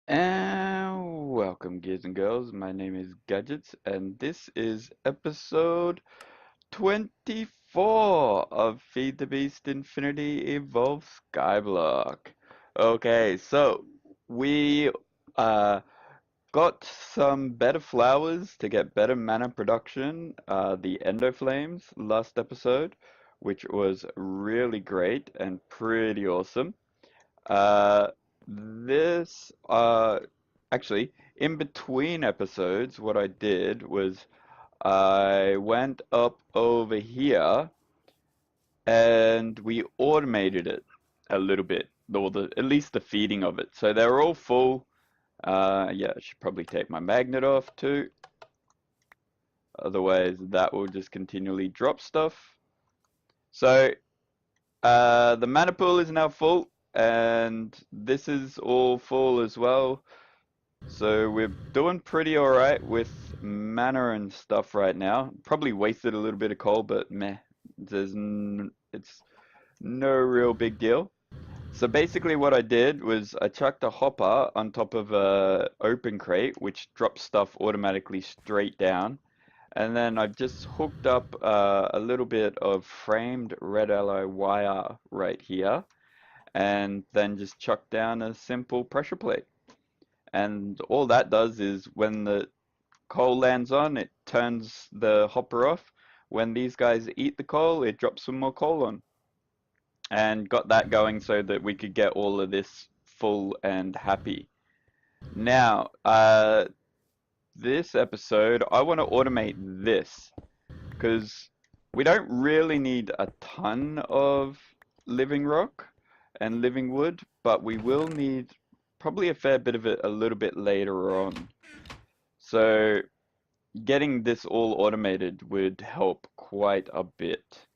And welcome, guys and girls. My name is Gajitz, and this is episode 24 of Feed the Beast Infinity Evolved Skyblock. Okay, so we uh, got some better flowers to get better mana production, the Endo Flames last episode, which was really great and pretty awesome. Uh, this, actually, in between episodes, what I did was I went up over here and we automated it a little bit, or at least the feeding of it. So they're all full. Yeah, I should probably take my magnet off too. Otherwise, that will just continually drop stuff. So, the mana pool is now full, and this is all full as well. So we're doing pretty alright with mana and stuff right now. Probably wasted a little bit of coal, but meh. It's no real big deal. So basically what I did was I chucked a hopper on top of a open crate, which drops stuff automatically straight down. And then I've just hooked up a little bit of framed red alloy wire right here, and then just chucked down a simple pressure plate. And all that does is when the coal lands on, it turns the hopper off. When these guys eat the coal, it drops some more coal on. And got that going so that we could get all of this full and happy. Now, this episode, I want to automate this because we don't really need a ton of living rock and living wood, but we will need probably a fair bit of it a little bit later on. So getting this all automated would help quite a bit.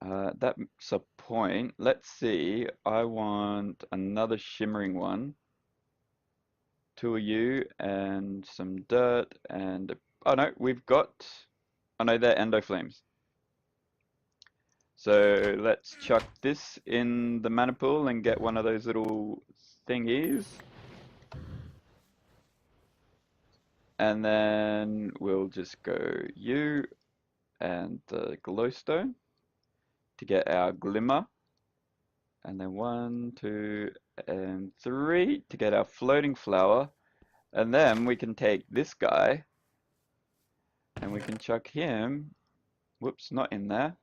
That's a point. Let's see. I want another shimmering one. Two of you and some dirt and oh no, we've got oh no, they're endo flames. So let's chuck this in the mana pool and get one of those little thingies. And then we'll just go you and the glowstone to get our glimmer. And then one, two, and three to get our floating flower. And then we can take this guy and we can chuck him. Whoops, not in there.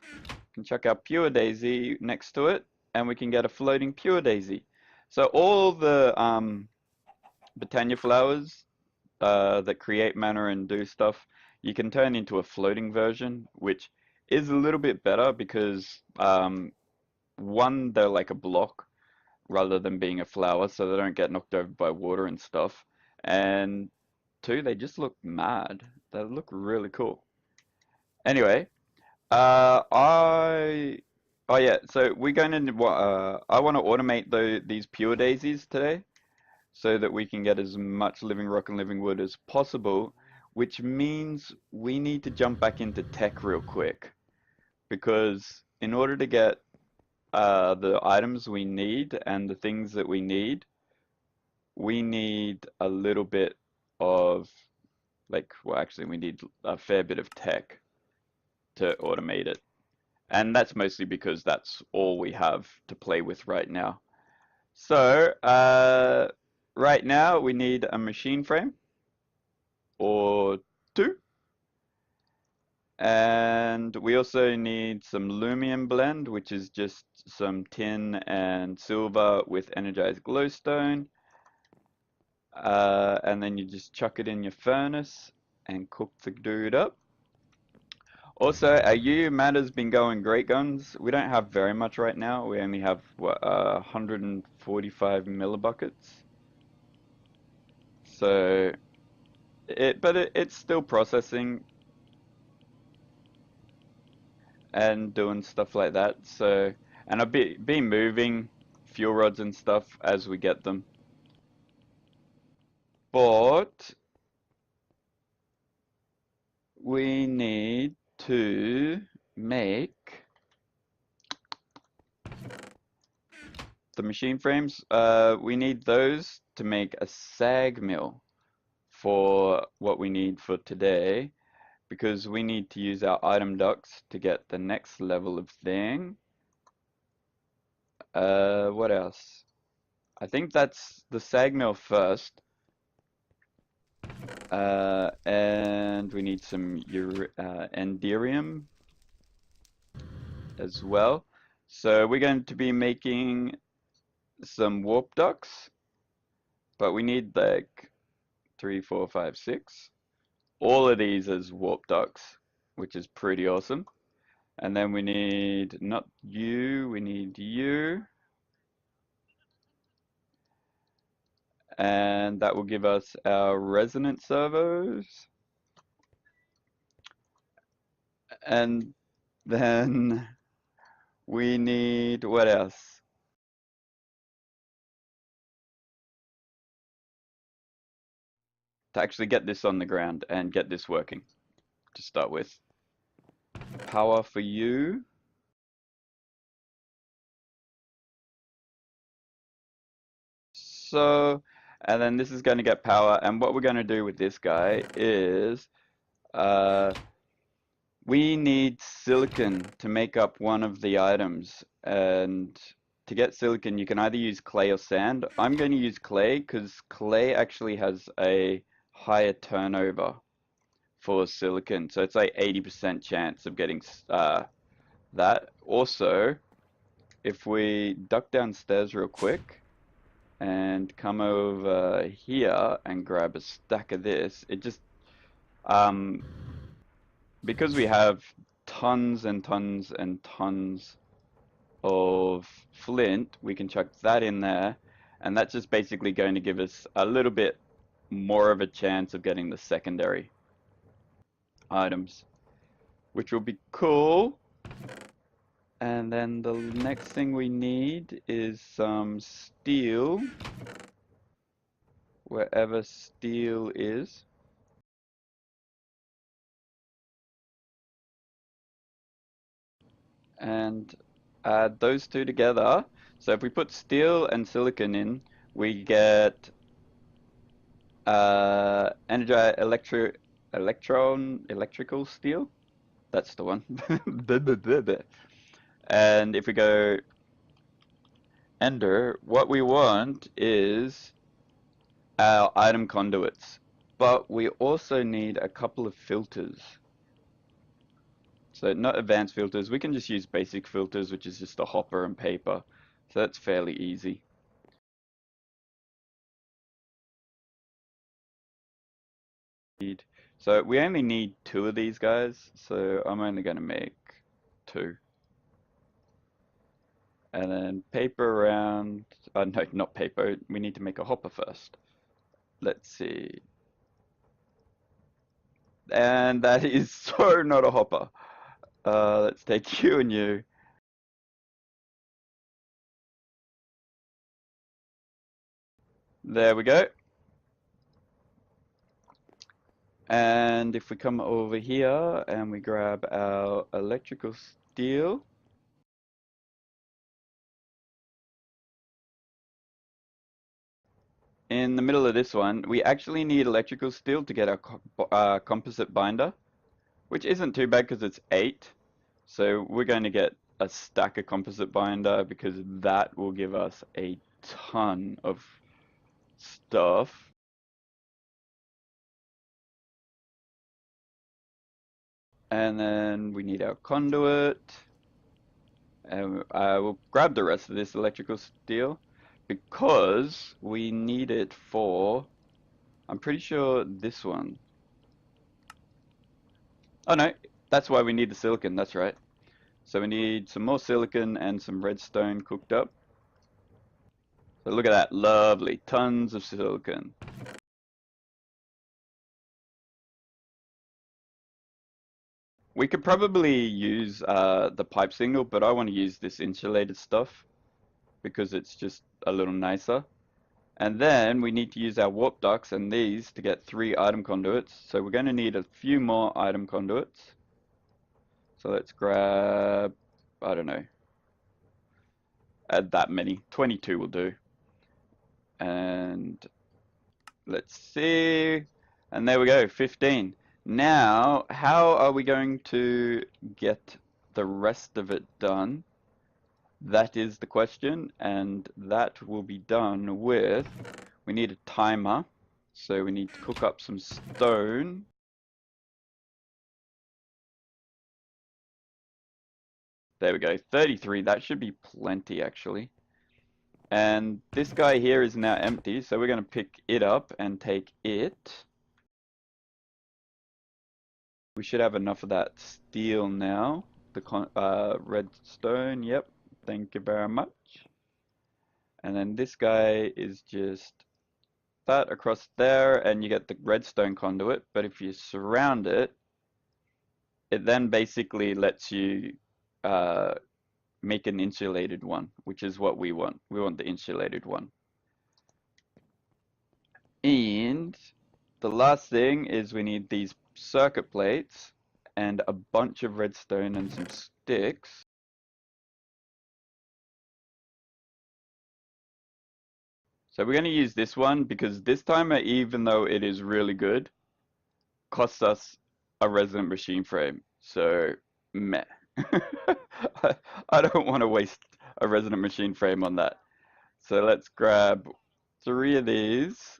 We can chuck our pure daisy next to it, and we can get a floating pure daisy. So all the Botania flowers that create mana and do stuff, you can turn into a floating version, which is a little bit better because one, they're like a block rather than being a flower, so they don't get knocked over by water and stuff. And two, they just look mad. They look really cool. Anyway, oh yeah, so we're going to I want to automate these pure daisies today so that we can get as much living rock and living wood as possible, which means we need to jump back into tech real quick because in order to get the items we need and the things that we need a little bit of like, well, actually, we need a fair bit of tech to automate it. And that's mostly because that's all we have to play with right now. So, right now we need a machine frame or two. And we also need some Lumion blend, which is just some tin and silver with energized glowstone. And then you just chuck it in your furnace and cook the dude up. Also, our UU matter's been going great guns. We don't have very much right now. We only have what, 145 millibuckets. So it's still processing and doing stuff like that. So, and I've been moving fuel rods and stuff as we get them. But we need to make the machine frames, we need those to make a sag mill for what we need for today, because we need to use our item ducts to get the next level of thing. What else? I think that's the sag mill first. And we need some enderium as well. So we're going to be making some warp ducts, but we need like 3, 4, 5, 6. All of these as warp ducts, which is pretty awesome. And then we need not you, we need you. And that will give us our resonant servos. And then we need, what else? To actually get this on the ground and get this working to start with. Power for you. So, and then this is going to get power. And what we're going to do with this guy is we need silicon to make up one of the items. And to get silicon, you can either use clay or sand. I'm going to use clay because clay actually has a higher turnover for silicon. So it's like 80% chance of getting that. Also, if we duck downstairs real quick and come over here and grab a stack of this, it just, because we have tons and tons and tons of flint, we can chuck that in there, and that's just basically going to give us a little bit more of a chance of getting the secondary items, which will be cool. And then the next thing we need is some steel, wherever steel is. And add those two together. So if we put steel and silicon in, we get energized electrical steel. That's the one. And if we go ender, what we want is our item conduits, but we also need a couple of filters. So not advanced filters, we can just use basic filters, which is just a hopper and paper. So that's fairly easy. So we only need 2 of these guys, so I'm only going to make 2. And then paper around, no, not paper, we need to make a hopper first. Let's see. And that is so not a hopper. Let's take you and you. There we go. And if we come over here and we grab our electrical steel, in the middle of this one, we actually need electrical steel to get our composite binder, which isn't too bad because it's 8. So we're going to get a stack of composite binder because that will give us a ton of stuff. And then we need our conduit. And we'll grab the rest of this electrical steel because we need it for, I'm pretty sure this one. Oh no, that's why we need the silicon, that's right. So we need some more silicon and some redstone cooked up. So look at that, lovely, tons of silicon. We could probably use the pipe signal, but I want to use this insulated stuff because it's just a little nicer. And then we need to use our warp ducts and these to get 3 item conduits. So we're going to need a few more item conduits. So let's grab, I don't know, add that many. 22 will do. And let's see. And there we go, 15. Now, how are we going to get the rest of it done? That is the question, and that will be done with, we need a timer. So we need to cook up some stone. There we go, 33. That should be plenty, actually. And this guy here is now empty, so we're going to pick it up and take it. We should have enough of that steel now. The redstone, yep. Thank you very much. And then this guy is just that across there, and you get the redstone conduit. But if you surround it, it then basically lets you make an insulated one, which is what we want. We want the insulated one. And the last thing is we need these circuit plates and a bunch of redstone and some sticks. So we're going to use this one because this timer, even though it is really good, costs us a resonant machine frame. So, meh. I don't want to waste a resonant machine frame on that. So let's grab 3 of these,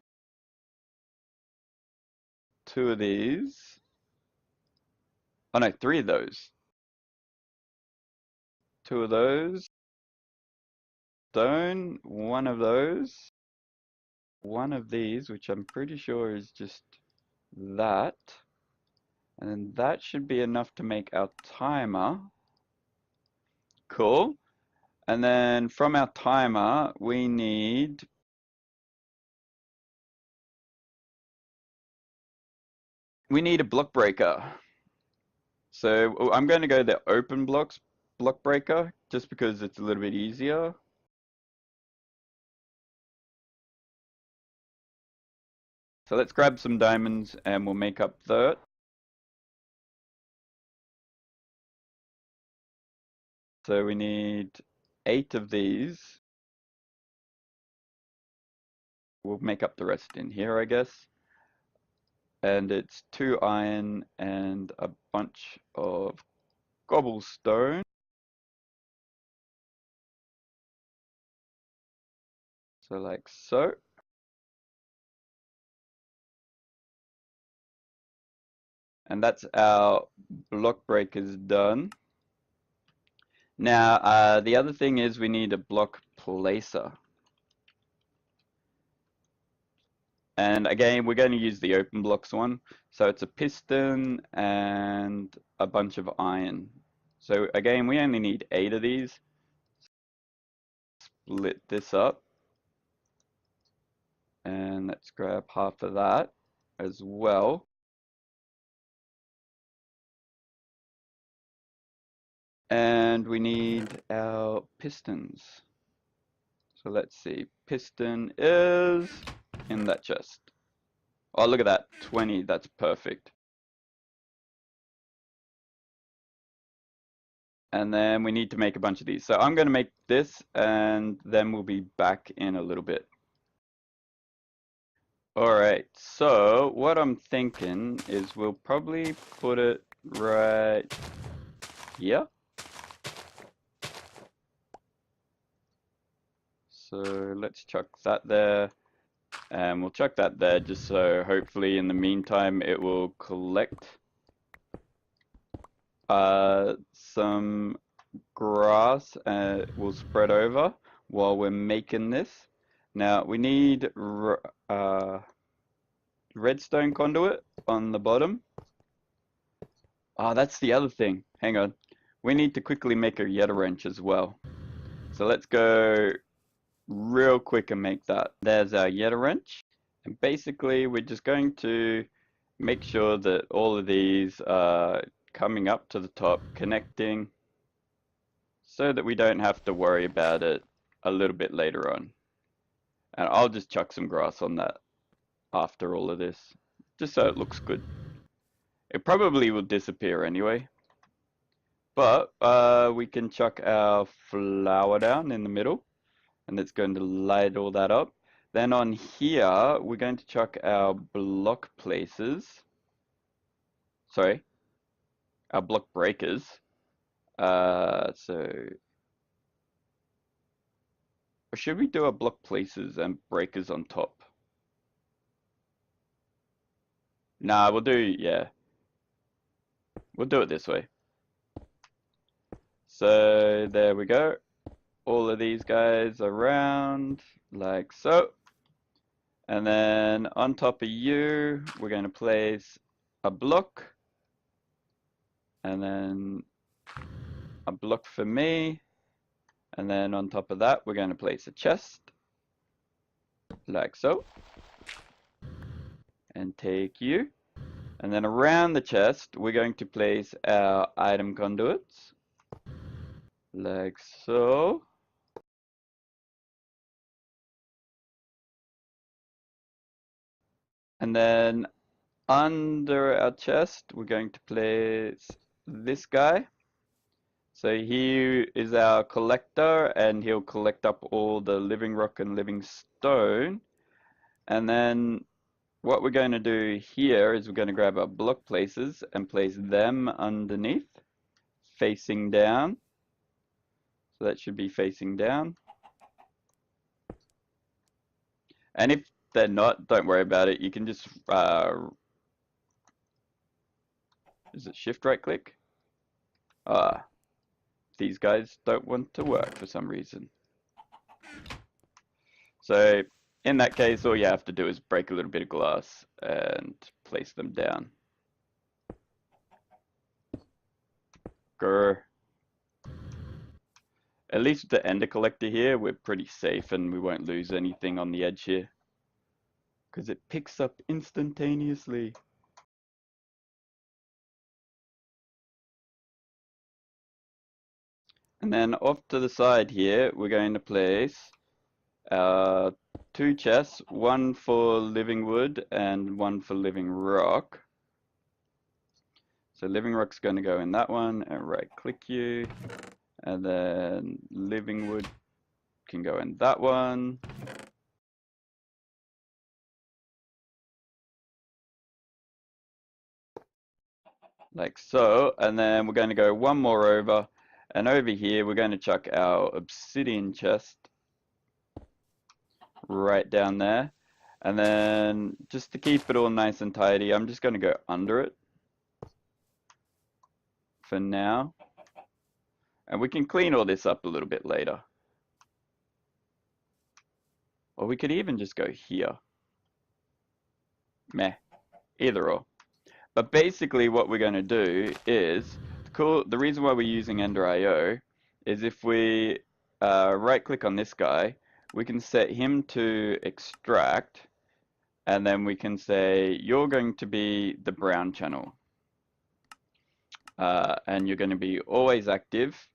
2 of these. Oh no, 3 of those. 2 of those. Stone, 1 of those. 1 of these, which I'm pretty sure is just that. And then that should be enough to make our timer. Cool. And then from our timer, we need a block breaker. So I'm going to go the open block breaker just because it's a little bit easier. So let's grab some diamonds and we'll make up that. So we need 8 of these. We'll make up the rest in here, I guess. And it's 2 iron and a bunch of cobblestone. So like so. And that's our block breakers done. Now, the other thing is we need a block placer. And again, we're going to use the open blocks one. So it's a piston and a bunch of iron. So again, we only need 8 of these. Split this up. And let's grab half of that as well. And we need our pistons. So let's see, piston is in that chest. Oh, look at that, 20, that's perfect. And then we need to make a bunch of these. So I'm going to make this and then we'll be back in a little bit. Alright, so what I'm thinking is we'll probably put it right here. So let's chuck that there. And we'll chuck that there just so hopefully in the meantime it will collect some grass and will spread over while we're making this. Now we need redstone conduit on the bottom. Oh, that's the other thing. Hang on. We need to quickly make a Yeta wrench as well. So let's go real quick and make that. There's our Yeta wrench. And basically we're just going to make sure that all of these are coming up to the top, connecting, so that we don't have to worry about it a little bit later on. And I'll just chuck some grass on that after all of this, just so it looks good. It probably will disappear anyway, But we can chuck our flower down in the middle, and it's going to light all that up. Then on here, we're going to chuck our block places. Sorry, our block breakers. Or should we do our block places and breakers on top? Nah, we'll do it this way. So there we go. All of these guys around like so. And then on top of you, we're going to place a block. And then a block for me. And then on top of that, we're going to place a chest. Like so. And take you. And then around the chest, we're going to place our item conduits. Like so. And then under our chest, we're going to place this guy. So he is our collector, and he'll collect up all the living rock and living stone. And then what we're going to do here is we're going to grab our block places and place them underneath, facing down. So that should be facing down. And if they're not, don't worry about it. You can just, is it shift right click? These guys don't want to work for some reason. So in that case, all you have to do is break a little bit of glass and place them down. Grr. At least with the ender collector here, we're pretty safe and we won't lose anything on the edge here, because it picks up instantaneously. And then off to the side here, we're going to place two chests, one for living wood and one for living rock. So living rock's going to go in that one, and right click you, and then living wood can go in that one. Like so, and then we're going to go one more over, and over here we're going to chuck our obsidian chest right down there. And then just to keep it all nice and tidy, I'm just going to go under it for now. And we can clean all this up a little bit later. Or we could even just go here. Meh, either or. But basically what we're going to do is, the reason why we're using Ender.io is if we right click on this guy, we can set him to extract, and then we can say you're going to be the brown channel. And you're going to be always active,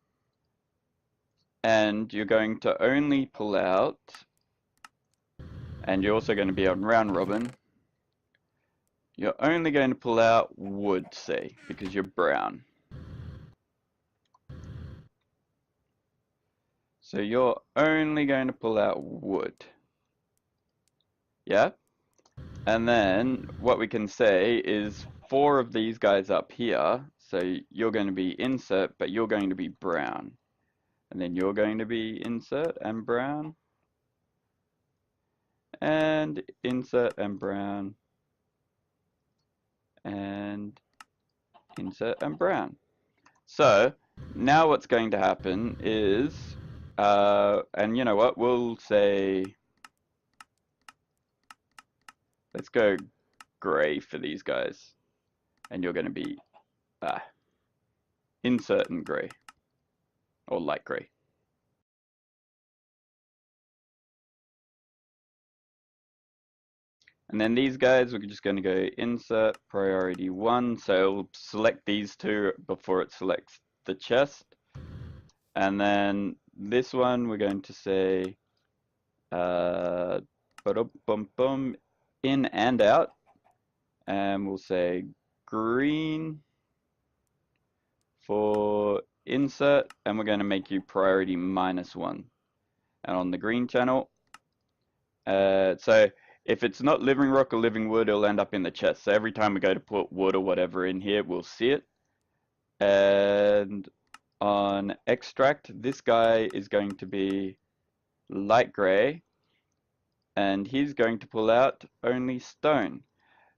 and you're going to only pull out, and you're also going to be on round robin. You're only going to pull out wood, say, because you're brown. So you're only going to pull out wood. Yeah? And then what we can say is 4 of these guys up here. So you're going to be insert, but you're going to be brown. And then you're going to be insert and brown. And insert and brown. And insert and brown. So now what's going to happen is, and you know what, we'll say, let's go gray for these guys. And you're going to be insert and gray, or light gray. And then these guys, we're just going to go insert priority 1. So it'll select these 2 before it selects the chest. And then this one, we're going to say in and out. And we'll say green for insert, and we're going to make you priority -1. And on the green channel, so if it's not living rock or living wood, it'll end up in the chest. So every time we go to put wood or whatever in here, we'll see it. And on extract, this guy is going to be light gray, and he's going to pull out only stone.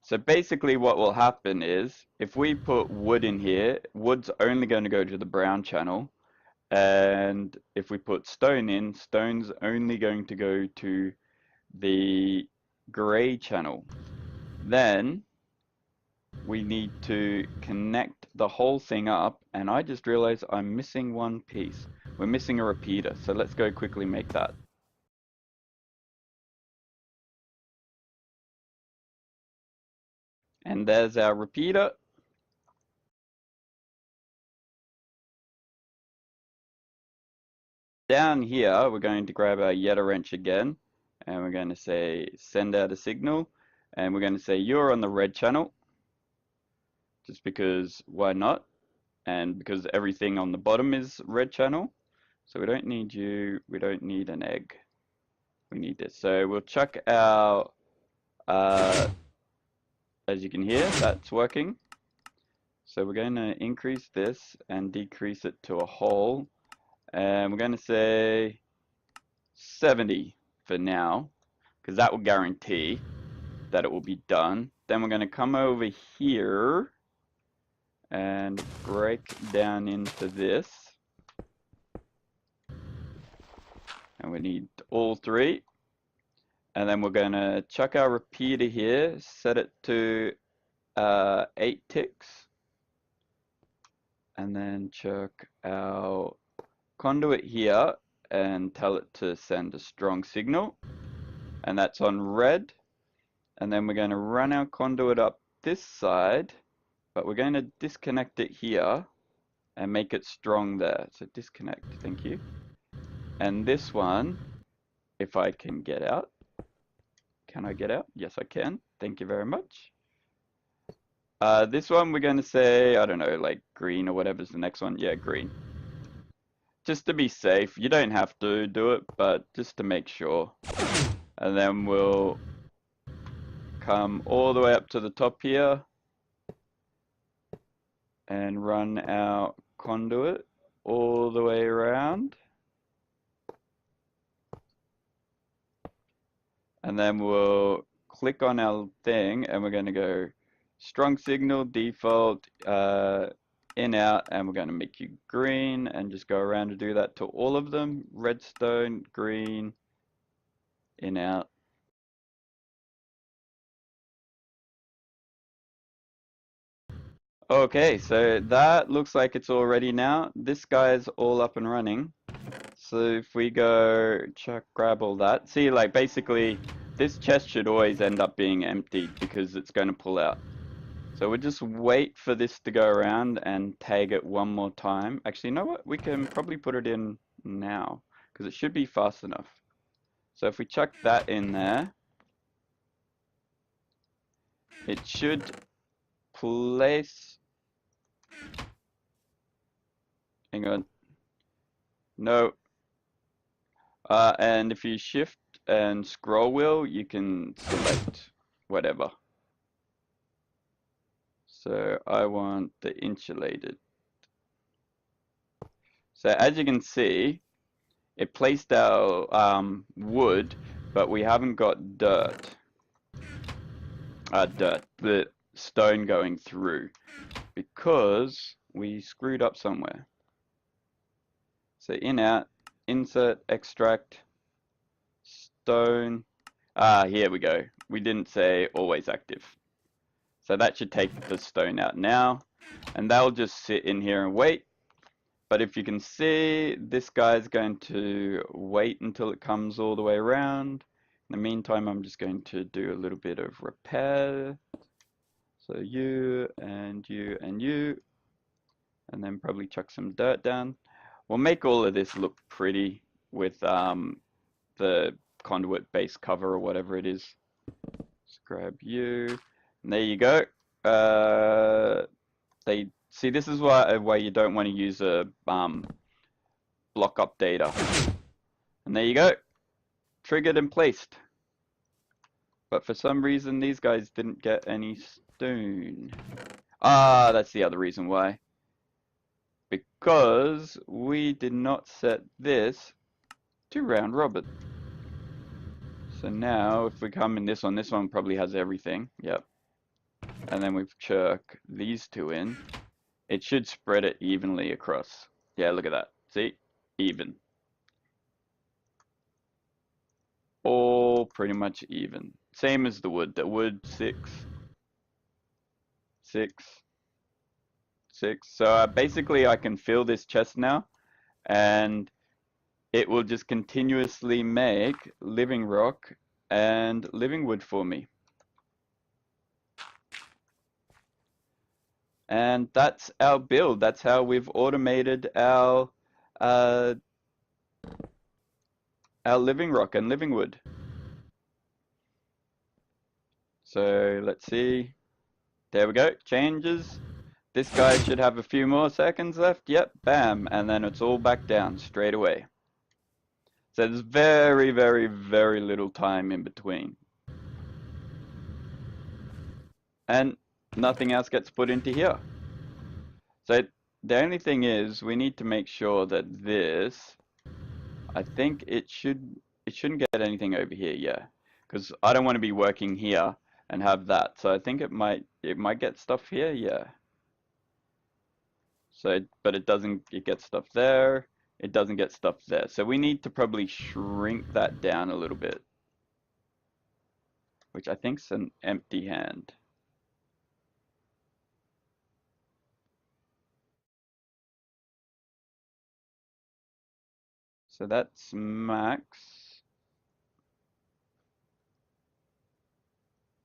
So basically what will happen is, if we put wood in here, wood's only going to go to the brown channel. And if we put stone in, stone's only going to go to the gray channel. Then we need to connect the whole thing up, and I just realized I'm missing one piece. We're missing a repeater, so let's go quickly make that. And there's our repeater. Down here, we're going to grab our Yeta wrench again, and we're going to say send out a signal, and we're going to say you're on the red channel, just because why not? And because everything on the bottom is red channel, so we don't need you, we don't need an egg, we need this. So we'll chuck our, as you can hear, that's working. So we're going to increase this and decrease it to a whole, and we're going to say 70 for now, because that will guarantee that it will be done. Then we're going to come over here and break down into this. And we need all three. And then we're going to chuck our repeater here, set it to 8 ticks. And then chuck our conduit here and tell it to send a strong signal. And that's on red. And then we're going to run our conduit up this side, but we're going to disconnect it here and make it strong there. So disconnect, thank you. And this one, if I can get out. Can I get out? Yes, I can. Thank you very much. This one we're going to say, I don't know, like green or whatever's the next one. Yeah, green. Just to be safe. You don't have to do it, but just to make sure. And then we'll come all the way up to the top here and run our conduit all the way around. And then we'll click on our thing and we're going to go strong signal, default, in, out, and we're going to make you green and just go around and do that to all of them. Redstone, green, in, out. Okay, so that looks like it's all ready now. This guy's all up and running. So if we go grab all that, see, like basically this chest should always end up being empty because it's going to pull out. So we'll just wait for this to go around and tag it one more time. Actually, you know what? We can probably put it in now because it should be fast enough. So if we chuck that in there, it should place, hang on, no, and if you shift and scroll wheel, you can select whatever. So I want the insulated. So as you can see, it placed our wood, but we haven't got dirt. The stone going through because we screwed up somewhere. So in, out, insert, extract, stone. Here we go. We didn't say always active. So that should take the stone out now, and they'll just sit in here and wait. But if you can see, this guy's going to wait until it comes all the way around. In the meantime, I'm just going to do a little bit of repair. So you, and you, and you. And then probably chuck some dirt down. We'll make all of this look pretty with the conduit base cover or whatever it is. Just grab you. And there you go. They See, this is why you don't want to use a block updater. And there you go. Triggered and placed. But for some reason, these guys didn't get any stone. Ah, that's the other reason why. Because we did not set this to round robin. So now, if we come in this one probably has everything. Yep. And then we chuck these two in. It should spread it evenly across. Yeah, look at that. See? Even. All pretty much even. Same as the wood. The wood, 6, 6, 6. So basically I can fill this chest now, and it will just continuously make living rock and living wood for me. And that's our build. That's how we've automated our living rock and living wood. So let's see. There we go. Changes. This guy should have a few more seconds left. Yep, bam. And then it's all back down straight away. So there's very, very, very little time in between. And nothing else gets put into here. So the only thing is we need to make sure that this, I think it shouldn't get anything over here, yeah. Because I don't want to be working here and have that. So I think it might get stuff here, yeah. So, but it doesn't, it gets stuff there. It doesn't get stuff there. So we need to probably shrink that down a little bit. Which I think's an empty hand. So that's max.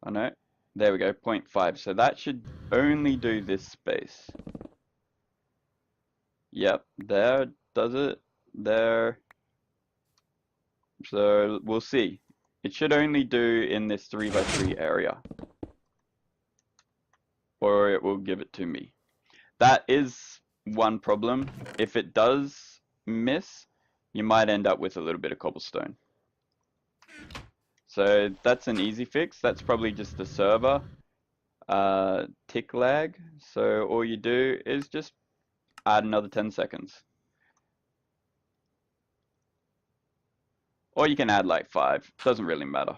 Oh no, there we go, 0.5. So that should only do this space. Yep, there does it, there. So we'll see. It should only do in this 3x3 area. Or it will give it to me. That is one problem. If it does miss, you might end up with a little bit of cobblestone. So that's an easy fix. That's probably just the server tick lag. So all you do is just add another 10 seconds. Or you can add like 5. Doesn't really matter.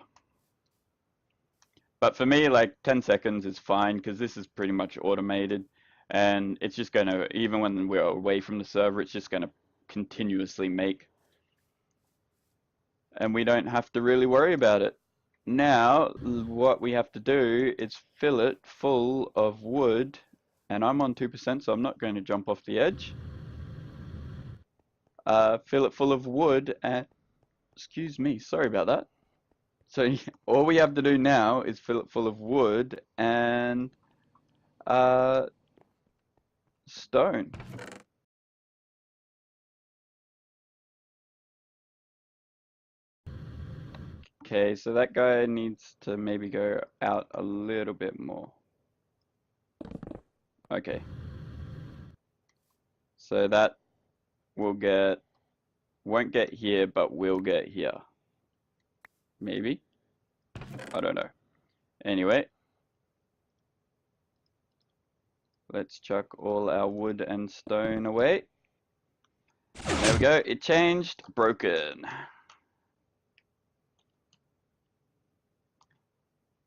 But for me, like 10 seconds is fine because this is pretty much automated. And it's just going to, even when we're away from the server, it's just going to continuously make. And we don't have to really worry about it. Now, what we have to do is fill it full of wood. And I'm on 2%, so I'm not going to jump off the edge. Fill it full of wood and... Excuse me, sorry about that. So all we have to do now is fill it full of wood and stone. Okay, so that guy needs to maybe go out a little bit more. Okay. So that will get, won't get here, but will get here. Maybe. I don't know. Anyway. Let's chuck all our wood and stone away. There we go. It changed. Broken.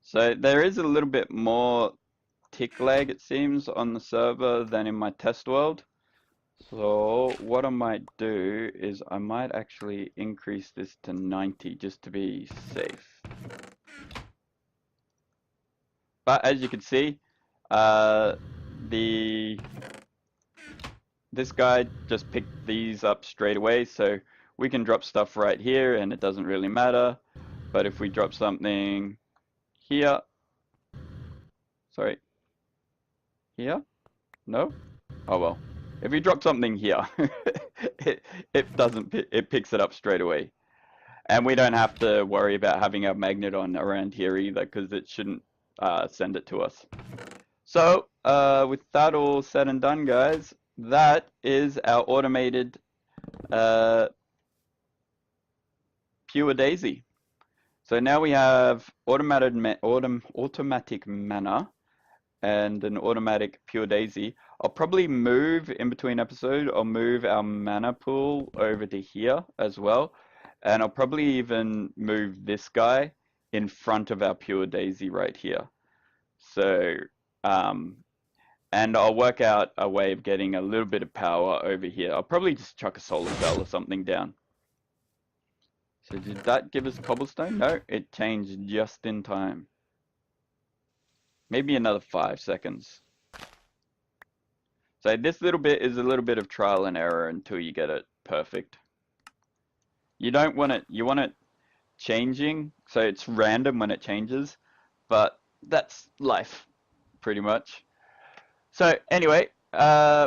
So there is a little bit more tick lag, it seems, on the server than in my test world. So what I might do is I might actually increase this to 90 just to be safe. But as you can see, this guy just picked these up straight away, so we can drop stuff right here and it doesn't really matter. But if we drop something here, sorry, here, no, oh well. If we drop something here, it picks it up straight away. And we don't have to worry about having our magnet on around here either, because it shouldn't send it to us. So, with that all said and done, guys, that is our automated pure daisy. So now we have automatic mana and an automatic pure daisy. I'll probably move in between episodes. I'll move our mana pool over to here as well, and I'll probably even move this guy in front of our pure daisy right here. So, and I'll work out a way of getting a little bit of power over here. I'll probably just chuck a solar cell or something down. So did that give us cobblestone? No, it changed just in time. Maybe another 5 seconds. So this little bit is a little bit of trial and error until you get it perfect. You don't want it, you want it changing, so it's random when it changes, but that's life, pretty much. So anyway,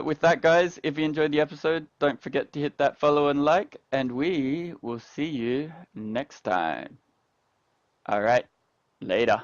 with that, guys, if you enjoyed the episode, don't forget to hit that follow and like, and we will see you next time. All right, later.